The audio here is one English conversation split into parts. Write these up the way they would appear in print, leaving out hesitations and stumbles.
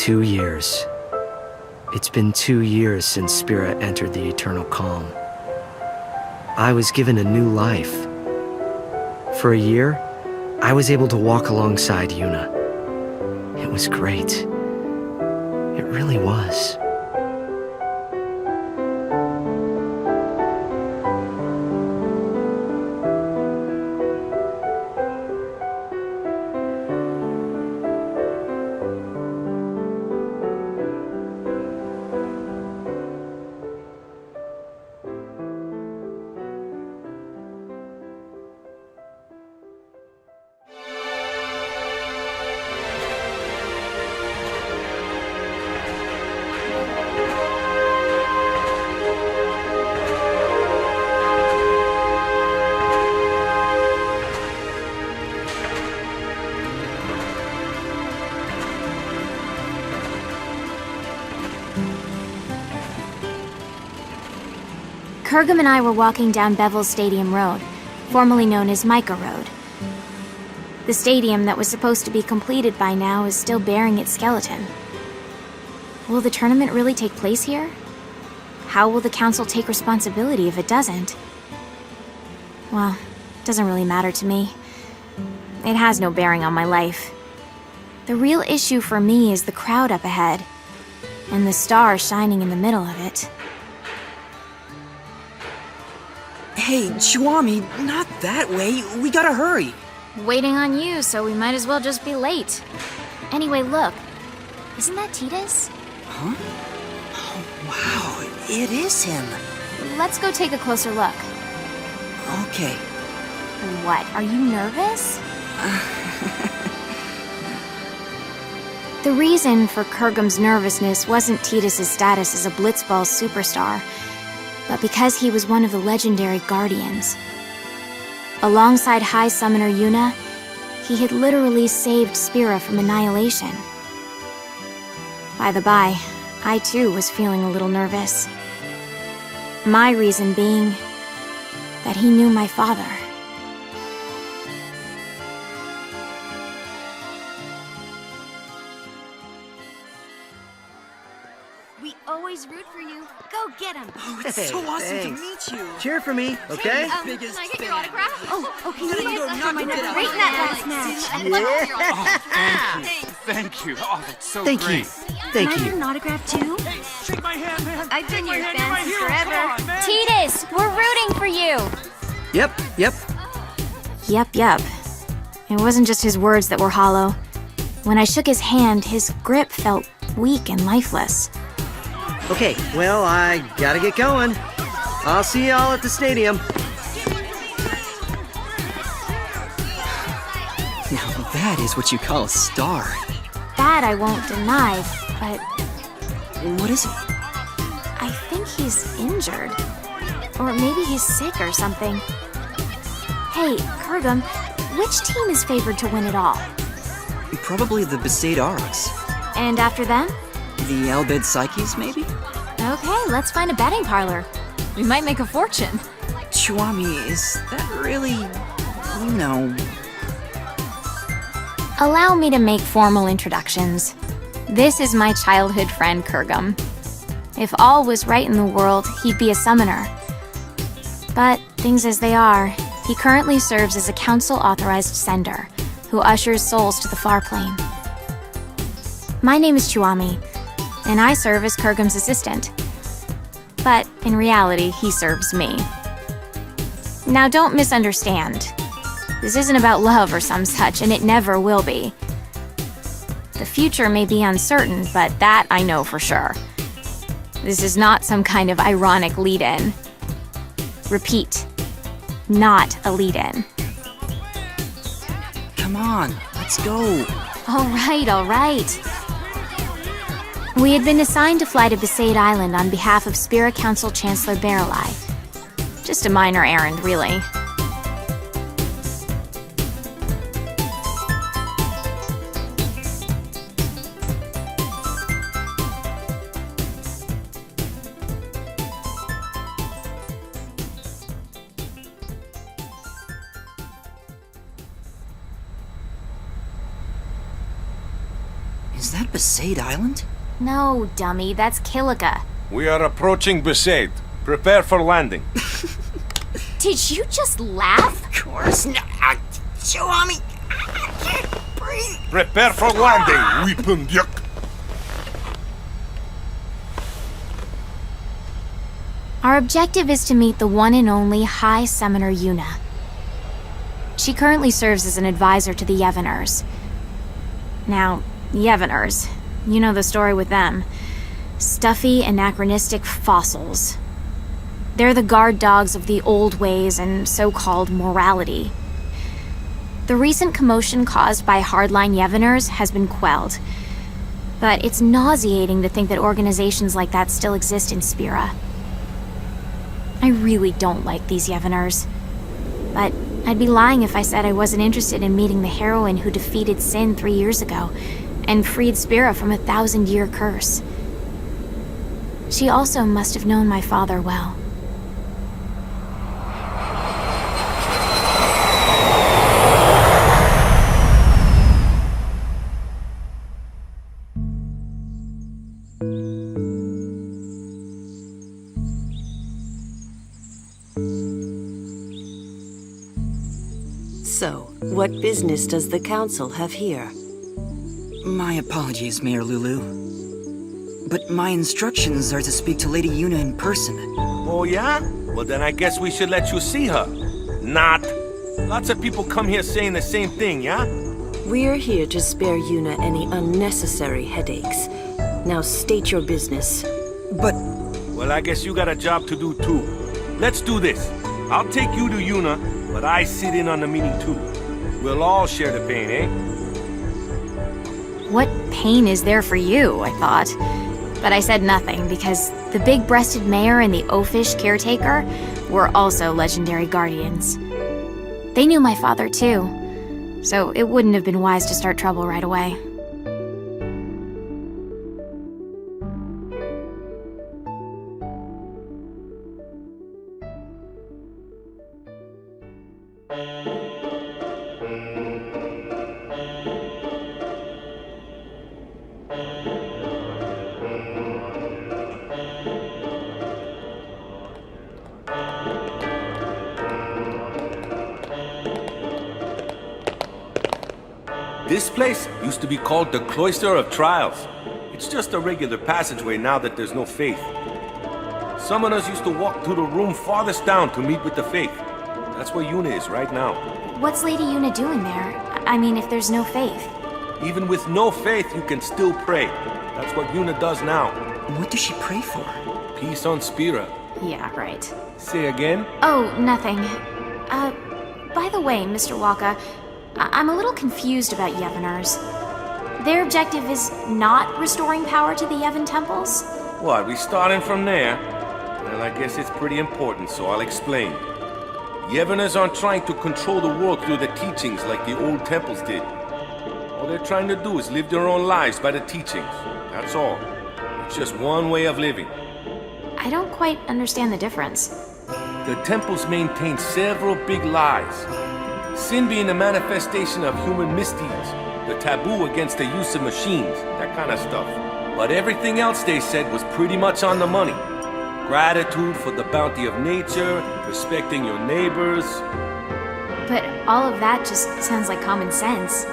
2 years. It's been 2 years since Spira entered the Eternal Calm. I was given a new life. For a year, I was able to walk alongside Yuna. It was great. It really was. Kurgam and I were walking down Bevel's Stadium Road, formerly known as Micah Road. The stadium that was supposed to be completed by now is still bearing its skeleton. Will the tournament really take place here? How will the council take responsibility if it doesn't? Well, it doesn't really matter to me. It has no bearing on my life. The real issue for me is the crowd up ahead, and the star shining in the middle of it. Hey, Chuami, not that way. We gotta hurry. Waiting on you, so we might as well just be late. Anyway, look. Isn't that Tidus? Huh? Oh, wow, it is him. Let's go take a closer look. Okay. What, are you nervous? The reason for Kurgam's nervousness wasn't Tidus' status as a Blitzball superstar, but because he was one of the legendary Guardians. Alongside High Summoner Yuna, he had literally saved Spira from annihilation. By the by, I too was feeling a little nervous. My reason being that he knew my father. We always root for you. Go get him. Oh, it's Hey, so awesome thanks. to meet you. Cheer for me, okay? Biggest Can I get your fan. autograph? Oh, can Gotta you go guys knock my a bit number out. great in that last match? Thank you. Oh, that's so Thank great. you. Can Thank I get you. an autograph too? Shake my hand, man. I've been your Hand, fan you're my since hero. forever. Come on, man. Tidus, we're rooting for you! Yep. Yep. It wasn't just his words that were hollow. When I shook his hand, his grip felt weak and lifeless. Okay, well, I gotta get going. I'll see y'all at the stadium. Now that is what you call a star. That I won't deny, but What is it? I think he's injured. Or maybe he's sick or something. Hey, Kurgam, which team is favored to win it all? Probably the Besaid Aurochs. And after them? The Albed Psyches, maybe? Okay, let's find a betting parlor. We might make a fortune. Chuami, is that really... No. Allow me to make formal introductions. This is my childhood friend, Kurgam. If all was right in the world, he'd be a summoner. But things as they are, he currently serves as a council-authorized sender, who ushers souls to the far plane. My name is Chuami, and I serve as Kurgam's assistant. But in reality, he serves me. Now don't misunderstand. This isn't about love or some such, and it never will be. The future may be uncertain, but that I know for sure. This is not some kind of ironic lead-in. Repeat, not a lead-in. Come on, let's go. All right. We had been assigned to fly to Besaid Island on behalf of Spira Council Chancellor Barrelai. Just a minor errand, really. Is that Besaid Island? No, dummy, that's Kilika. We are approaching Besaid. Prepare for landing. Did you just laugh? Of course not. Chuami, I can't breathe. Prepare for landing, Weependyuk. Our objective is to meet the one and only High Summoner Yuna. She currently serves as an advisor to the Yevoners. Now, Yevoners, you know the story with them. Stuffy, anachronistic fossils. They're the guard dogs of the old ways and so-called morality. The recent commotion caused by hardline Yevoners has been quelled. But it's nauseating to think that organizations like that still exist in Spira. I really don't like these Yevoners. But I'd be lying if I said I wasn't interested in meeting the heroine who defeated Sin 3 years ago and freed Spira from a 1,000-year curse. She also must have known my father well. So, what business does the Council have here? My apologies, Mayor Lulu. But my instructions are to speak to Lady Yuna in person. Oh, yeah? Well, then I guess we should let you see her. Not. Lots of people come here saying the same thing, yeah? We're here to spare Yuna any unnecessary headaches. Now state your business. But Well, I guess you got a job to do, too. Let's do this. I'll take you to Yuna, but I sit in on the meeting, too. We'll all share the pain, eh? What pain is there for you, I thought. But I said nothing because the big-breasted mayor and the oafish caretaker were also legendary guardians. They knew my father too, so it wouldn't have been wise to start trouble right away. This place used to be called the Cloister of Trials. It's just a regular passageway now that there's no faith. Summoners used to walk through the room farthest down to meet with the faith. That's where Yuna is right now. What's Lady Yuna doing there? I mean, if there's no faith. Even with no faith, you can still pray. That's what Yuna does now. what does she pray for? Peace on Spira. Yeah, right. Say again? Oh, nothing. By the way, Mr. Waka, I'm a little confused about Yevoners. Their objective is not restoring power to the Yevon temples? What, we starting from there? Well, I guess it's pretty important, so I'll explain. Yevoners aren't trying to control the world through the teachings like the old temples did. All they're trying to do is live their own lives by the teachings. That's all. It's just one way of living. I don't quite understand the difference. The temples maintain several big lies. Sin being a manifestation of human misdeeds, the taboo against the use of machines, that kind of stuff. But everything else they said was pretty much on the money. Gratitude for the bounty of nature, respecting your neighbors. But all of that just sounds like common sense.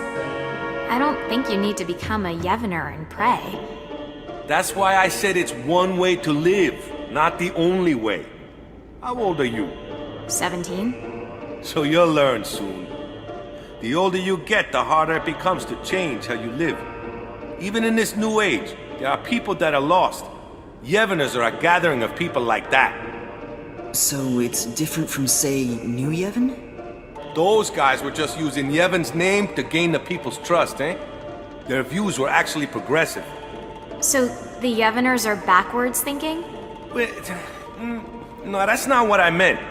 I don't think you need to become a Yevoner and pray. That's why I said it's one way to live, not the only way. How old are you? 17? So you'll learn soon. The older you get, the harder it becomes to change how you live. Even in this new age, there are people that are lost. Yevoners are a gathering of people like that. So it's different from, say, New Yevon? Those guys were just using Yevon's name to gain the people's trust, eh? Their views were actually progressive. So the Yevoners are backwards thinking? Wait, no, that's not what I meant.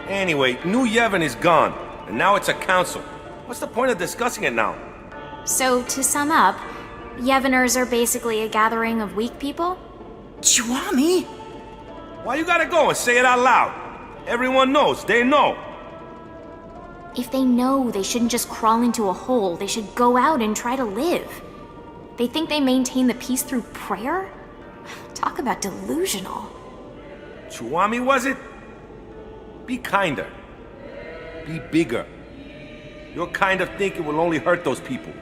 Anyway, New Yevon is gone, and now it's a council. What's the point of discussing it now? So to sum up, Yevoners are basically a gathering of weak people? Chuami! Why you gotta go and say it out loud? Everyone knows, they know. If they know, they shouldn't just crawl into a hole. They should go out and try to live. They think they maintain the peace through prayer? Talk about delusional. Chuami, was it? Be kinder. Be bigger. Your kind of thinking will only hurt those people.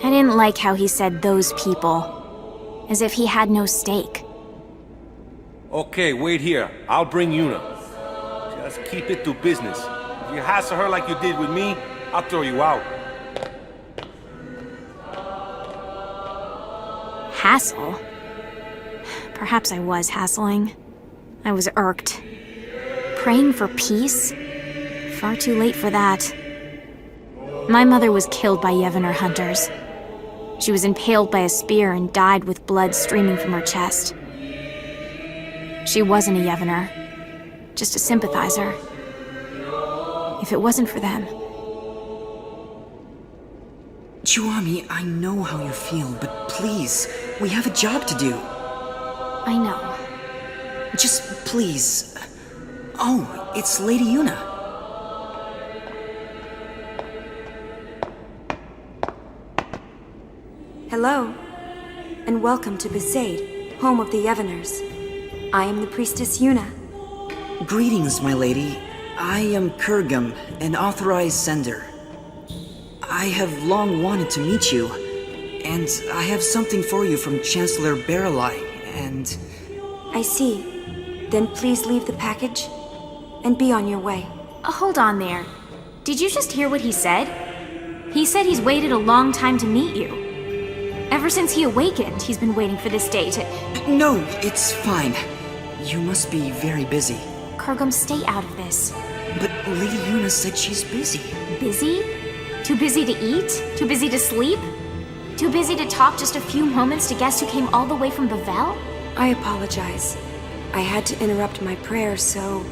I didn't like how he said those people. As if he had no stake. Okay, wait here. I'll bring Yuna. Just keep it to business. If you hassle her like you did with me, I'll throw you out. Hassle? Perhaps I was hassling. I was irked. Praying for peace? Far too late for that. My mother was killed by Yevonner hunters. She was impaled by a spear and died with blood streaming from her chest. She wasn't a Yevonner, just a sympathizer. If it wasn't for them... Chuami, I know how you feel, but please, we have a job to do. I know. Just please. Oh, it's Lady Yuna. Hello, and welcome to Besaid, home of the Yevoners. I am the priestess Yuna. Greetings, my lady. I am Kurgum, an authorized sender. I have long wanted to meet you, and I have something for you from Chancellor Baralai, and... I see. Then please leave the package, and be on your way. Hold on there. Did you just hear what he said? He said he's waited a long time to meet you. Ever since he awakened, he's been waiting for this day to... No, it's fine. You must be very busy. Kurgum, stay out of this. But Lady Yuna said she's busy. Busy? Too busy to eat? Too busy to sleep? Too busy to talk just a few moments to guests who came all the way from Bavel? I apologize. I had to interrupt my prayer, so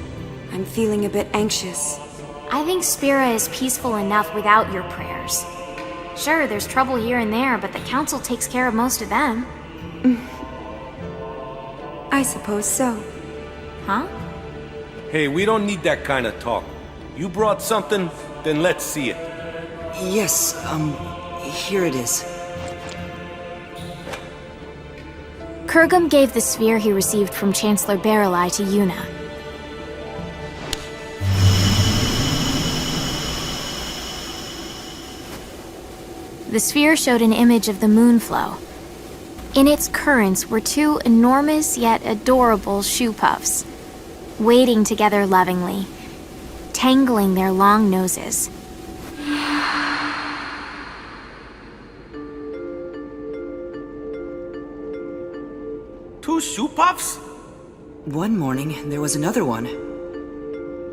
I'm feeling a bit anxious. I think Spira is peaceful enough without your prayers. Sure, there's trouble here and there, but the council takes care of most of them. I suppose so. Huh? Hey, we don't need that kind of talk. You brought something, then let's see it. Yes, here it is. Kurgum gave the sphere he received from Chancellor Baralai to Yuna. The sphere showed an image of the Moonflow. In its currents were two enormous yet adorable shoe puffs, wading together lovingly, tangling their long noses. Two shoe puffs? One morning, there was another one.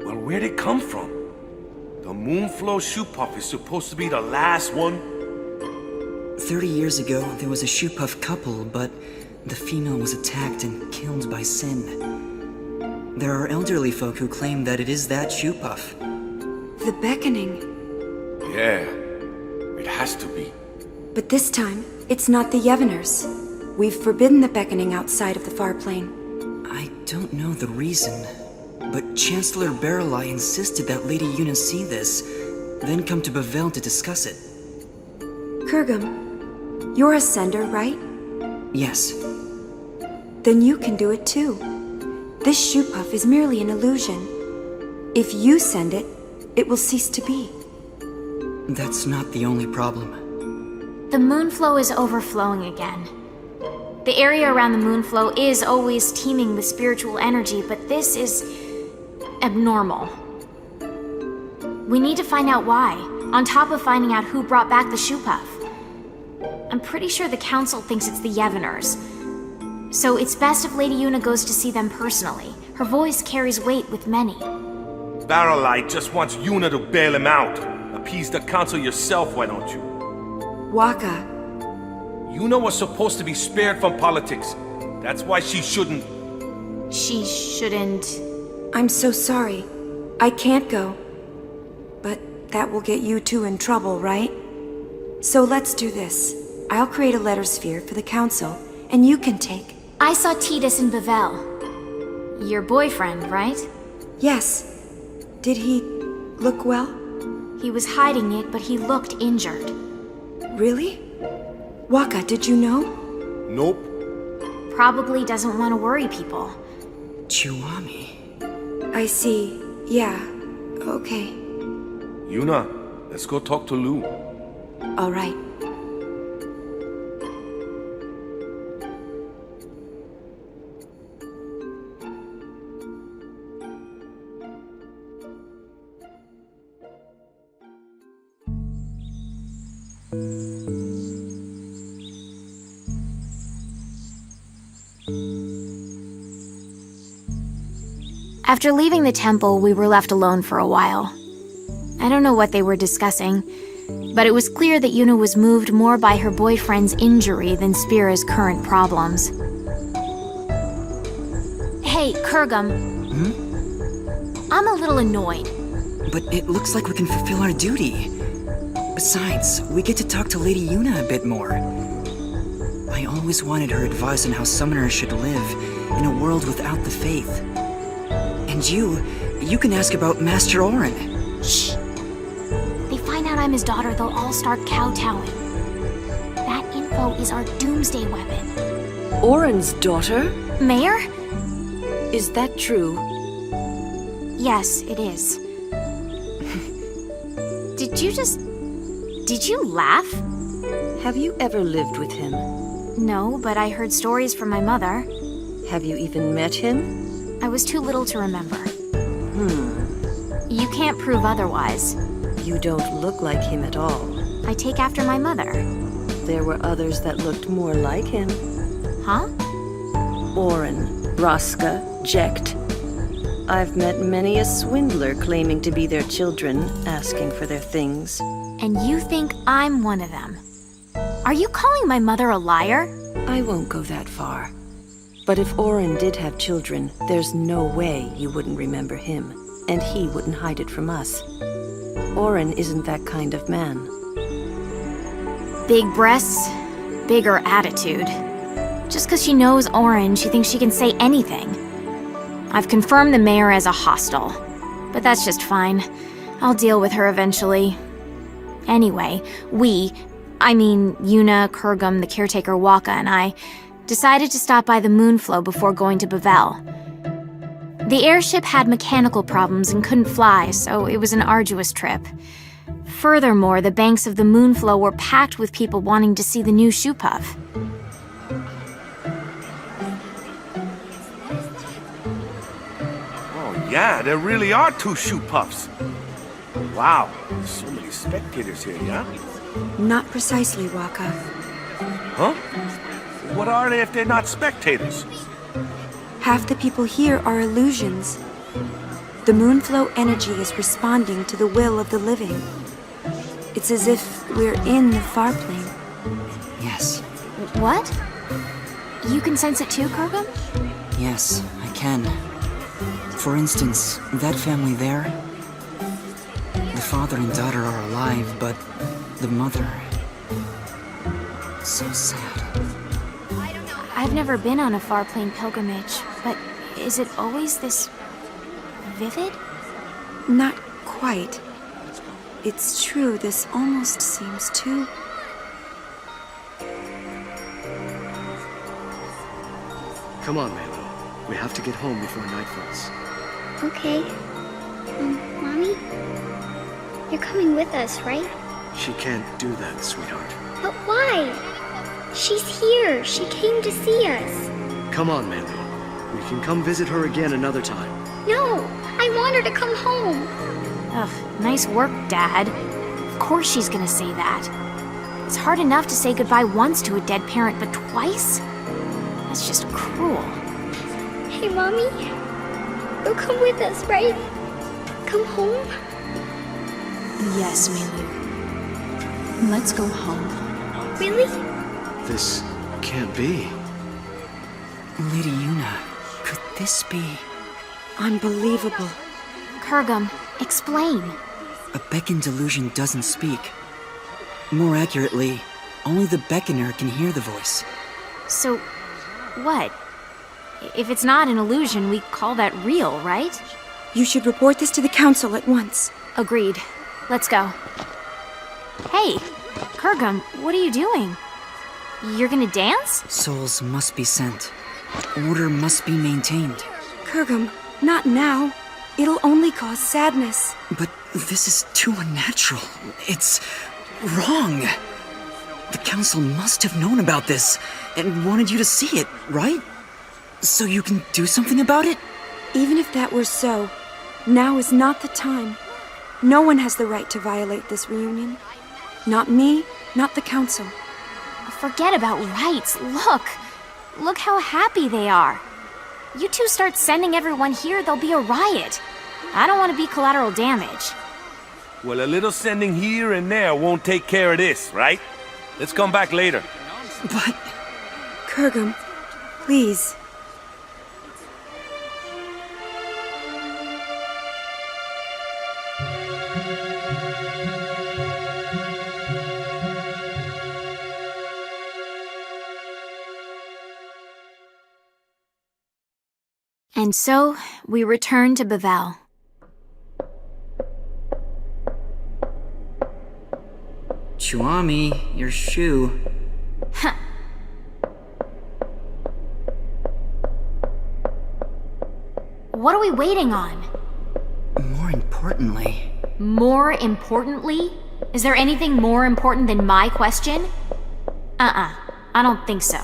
Well, where'd it come from? The Moonflow shoe puff is supposed to be the last one? 30 years ago, there was a shoe puff couple, but the female was attacked and killed by Sin. There are elderly folk who claim that it is that shoe puff. The beckoning. Yeah, it has to be. But this time, it's not the Yevoners. We've forbidden the beckoning outside of the far plane. I don't know the reason, but Chancellor Baralai insisted that Lady Yuna see this, then come to Bavel to discuss it. Kurgum, you're a sender, right? Yes. Then you can do it too. This shoe puff is merely an illusion. If you send it, it will cease to be. That's not the only problem. The Moonflow is overflowing again. The area around the Moonflow is always teeming with spiritual energy, but this is abnormal. We need to find out why, on top of finding out who brought back the shoe puff. I'm pretty sure the council thinks it's the Yevoners. So it's best if Lady Yuna goes to see them personally. Her voice carries weight with many. Baralai just wants Yuna to bail him out. Appease the council yourself, why don't you? Waka, Yuna was supposed to be spared from politics. That's why she shouldn't... She shouldn't... I'm so sorry. I can't go. But that will get you two in trouble, right? So let's do this. I'll create a letter sphere for the council, and you can take... I saw Tidus in Bavel. Your boyfriend, right? Yes. Did he look well? He was hiding it, but he looked injured. Really? Waka, did you know? Nope. Probably doesn't want to worry people. Chiwami. I see. Yeah. Okay. Yuna, let's go talk to Lou. All right. After leaving the temple, we were left alone for a while. I don't know what they were discussing, but it was clear that Yuna was moved more by her boyfriend's injury than Spira's current problems. Hey, Kurgum. I'm a little annoyed. But it looks like we can fulfill our duty. Besides, we get to talk to Lady Yuna a bit more. I always wanted her advice on how summoners should live in a world without the faith. And you can ask about Master Orin. Shh. They find out I'm his daughter, they'll all start kowtowing. That info is our doomsday weapon. Orin's daughter? Mayor? Is that true? Yes, it is. Did you laugh? Have you ever lived with him? No, but I heard stories from my mother. Have you even met him? I was too little to remember. You can't prove otherwise. You don't look like him at all. I take after my mother. There were others that looked more like him. Huh? Orin, Raska, Jecht. I've met many a swindler claiming to be their children, asking for their things. And you think I'm one of them? Are you calling my mother a liar? I won't go that far. But if Orin did have children, there's no way you wouldn't remember him, and he wouldn't hide it from us. Orin isn't that kind of man. Big breasts, bigger attitude. Just because she knows Orin, she thinks she can say anything. I've confirmed the mayor as a hostile, but that's just fine. I'll deal with her eventually. Anyway, Yuna, Kurgum, the caretaker Waka, and I decided to stop by the Moonflow before going to Bavel. The airship had mechanical problems and couldn't fly, so it was an arduous trip. Furthermore, the banks of the Moonflow were packed with people wanting to see the new shoe puff. Oh yeah, there really are 2 shoe puffs. Wow, there's so many spectators here, yeah? Not precisely, Waka. Huh? What are they if they're not spectators? Half the people here are illusions. The Moonflow energy is responding to the will of the living. It's as if we're in the far plane. Yes, What? You can sense it too, Kurgum? yes, I can. For instance, that family there, the father and daughter are alive, but the mother... so sad. I've never been on a far plane pilgrimage, but is it always this vivid? Not quite. It's true, this almost seems too... Come on, Melu. We have to get home before night falls. Okay. Mommy? You're coming with us, right? She can't do that, sweetheart. But why? She's here. She came to see us. Come on, Melu. We can come visit her again another time. No, I want her to come home. Ugh, nice work, Dad. Of course she's gonna say that. It's hard enough to say goodbye once to a dead parent, but twice? That's just cruel. Hey, Mommy. You'll come with us, right? Come home? Yes, Melu. Let's go home. Really? This can't be. Lady Yuna, could this be... unbelievable. Kurgum, explain. A beckon delusion doesn't speak. More accurately, only the beckoner can hear the voice. So, what? If it's not an illusion, we call that real, right? You should report this to the council at once. Agreed. Let's go. Hey, Kurgum, what are you doing? You're gonna dance? Souls must be sent. Order must be maintained. Kurgum, not now. It'll only cause sadness. But this is too unnatural. It's wrong. The council must have known about this and wanted you to see it, right? So you can do something about it? Even if that were so, now is not the time. No one has the right to violate this reunion. Not me, not the council. Forget about rights. Look how happy they are. You two start sending everyone here, there'll be a riot. I don't want to be collateral damage. Well, a little sending here and there won't take care of this, right? Let's come back later. But... Kurgum, please. And so, we return to Bevelle. Chuami, your shoe. What are we waiting on? More importantly... More importantly? Is there anything more important than my question? I don't think so.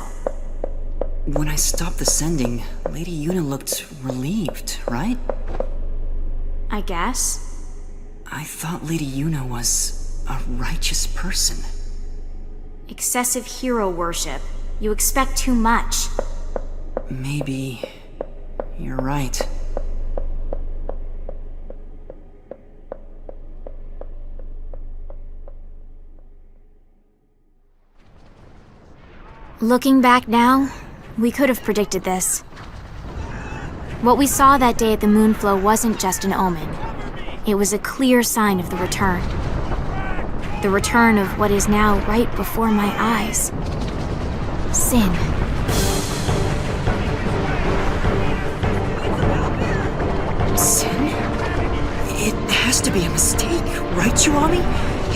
When I stopped the sending, Lady Yuna looked relieved, right? I guess. I thought Lady Yuna was a righteous person. Excessive hero worship. You expect too much. Maybe... you're right. Looking back now, we could have predicted this. What we saw that day at the Moonflow wasn't just an omen. It was a clear sign of the return. The return of what is now right before my eyes. Sin. Sin? It has to be a mistake, right, Chuami?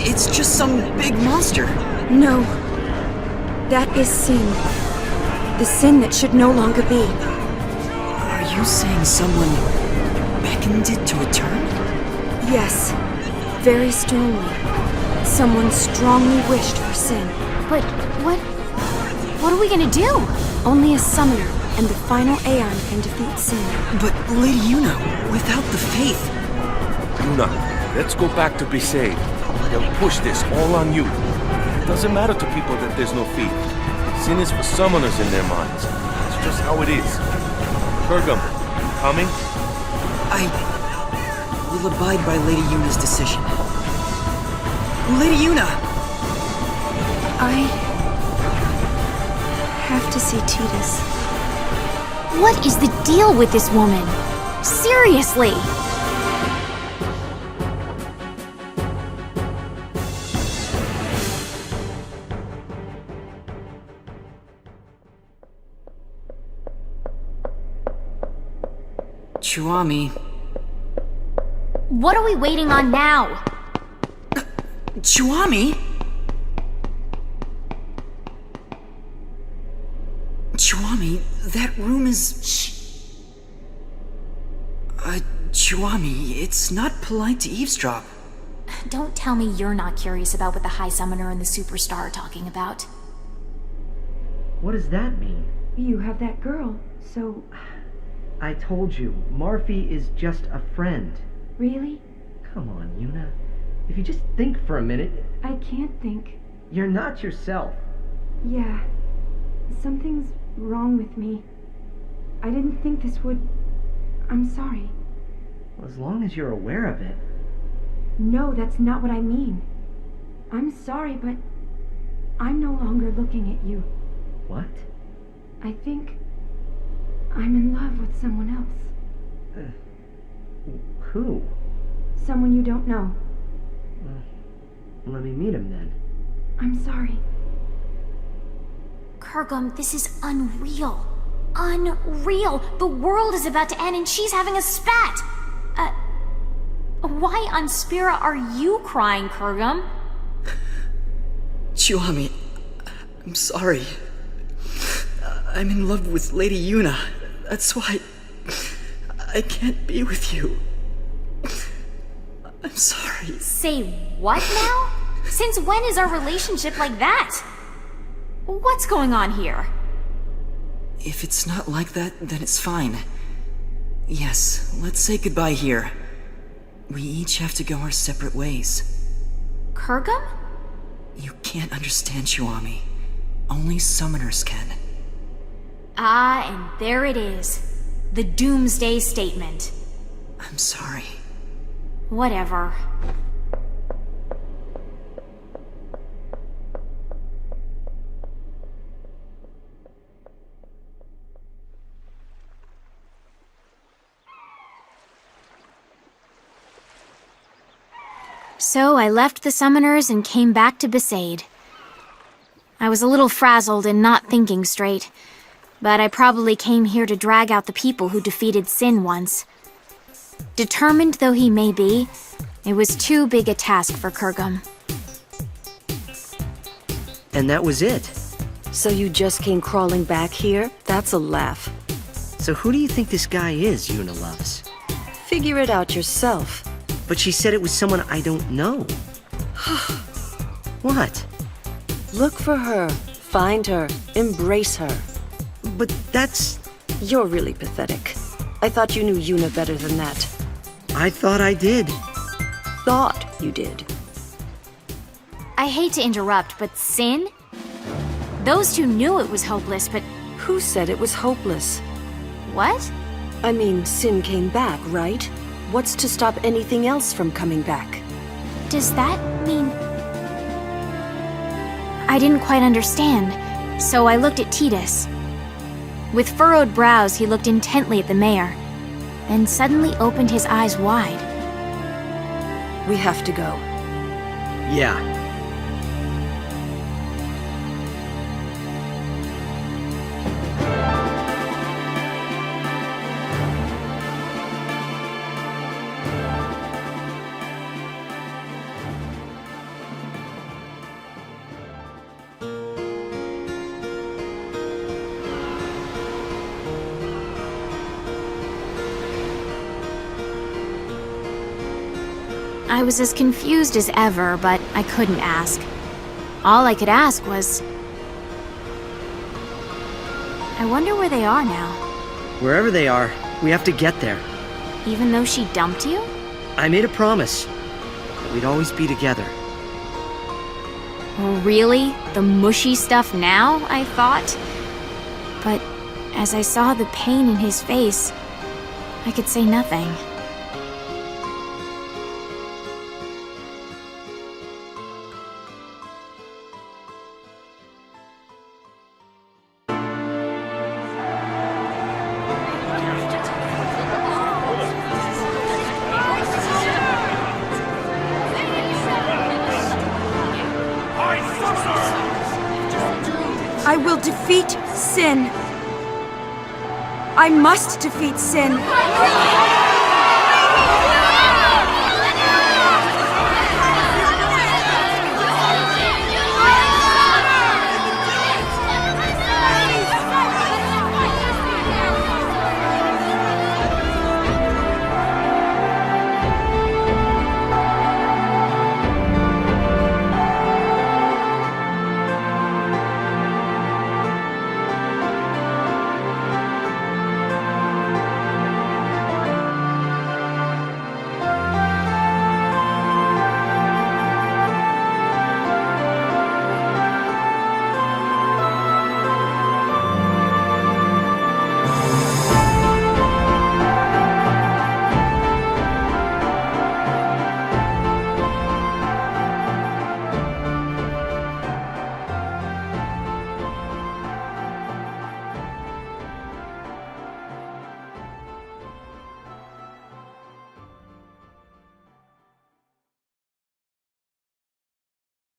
It's just some big monster. No. That is sin. The sin that should no longer be. Are you saying someone beckoned it to return? Yes. Very strongly. Someone strongly wished for sin. But what are we gonna do? Only a summoner and the final Aeon can defeat sin. But Lady Yuna, without the faith... Yuna, let's go back to Besaid. They'll push this all on you. It doesn't matter to people that there's no faith. Sin is for summoners in their minds. It's just how it is. Kurgum, you coming? I will abide by Lady Yuna's decision. Lady Yuna! I have to see Tidus. What is the deal with this woman? Seriously! Chuami... What are we waiting on now? Chuami? Chuami, that room is... Shh. Chuami, it's not polite to eavesdrop. Don't tell me you're not curious about what the High Summoner and the Superstar are talking about. What does that mean? You have that girl, so... I told you, Marfi is just a friend. Really? Come on, Yuna. If you just think for a minute... I can't think. You're not yourself. Yeah. Something's wrong with me. I didn't think this would... I'm sorry. Well, as long as you're aware of it. No, that's not what I mean. I'm sorry, but I'm no longer looking at you. What? I think I'm in love with someone else. Who? Someone you don't know. Let me meet him then. I'm sorry. Kurgum, this is unreal. Unreal! The world is about to end and she's having a spat! Why on Spira are you crying, Kurgum? Chuami, I'm sorry. I'm in love with Lady Yuna. That's why I can't be with you. I'm sorry. Say what now? Since when is our relationship like that? What's going on here? If it's not like that, then it's fine. Yes, let's say goodbye here. We each have to go our separate ways. Kurgum? You can't understand, Chiwami. Only summoners can. Ah, and there it is. The Doomsday Statement. I'm sorry. Whatever. So I left the summoners and came back to Besaid. I was a little frazzled and not thinking straight, but I probably came here to drag out the people who defeated Sin once. Determined though he may be, it was too big a task for Kurgum. And that was it. So you just came crawling back here? That's a laugh. So who do you think this guy is Yuna loves? Figure it out yourself. But she said it was someone I don't know. What? Look for her, find her, embrace her. But that's... You're really pathetic. I thought you knew Yuna better than that. I thought I did. Thought you did. I hate to interrupt, but Sin? Those two knew it was hopeless, but Who said it was hopeless? what? I mean, Sin came back, right? What's to stop anything else from coming back? Does that mean... I didn't quite understand, so I looked at Tidus. With furrowed brows, he looked intently at the mayor, then suddenly opened his eyes wide. We have to go. Yeah. I was as confused as ever, but I couldn't ask. All I could ask was... I wonder where they are now. Wherever they are, we have to get there. Even though she dumped you? I made a promise that we'd always be together. Really? The mushy stuff now, I thought? But as I saw the pain in his face, I could say nothing. I will defeat Sin. I must defeat Sin.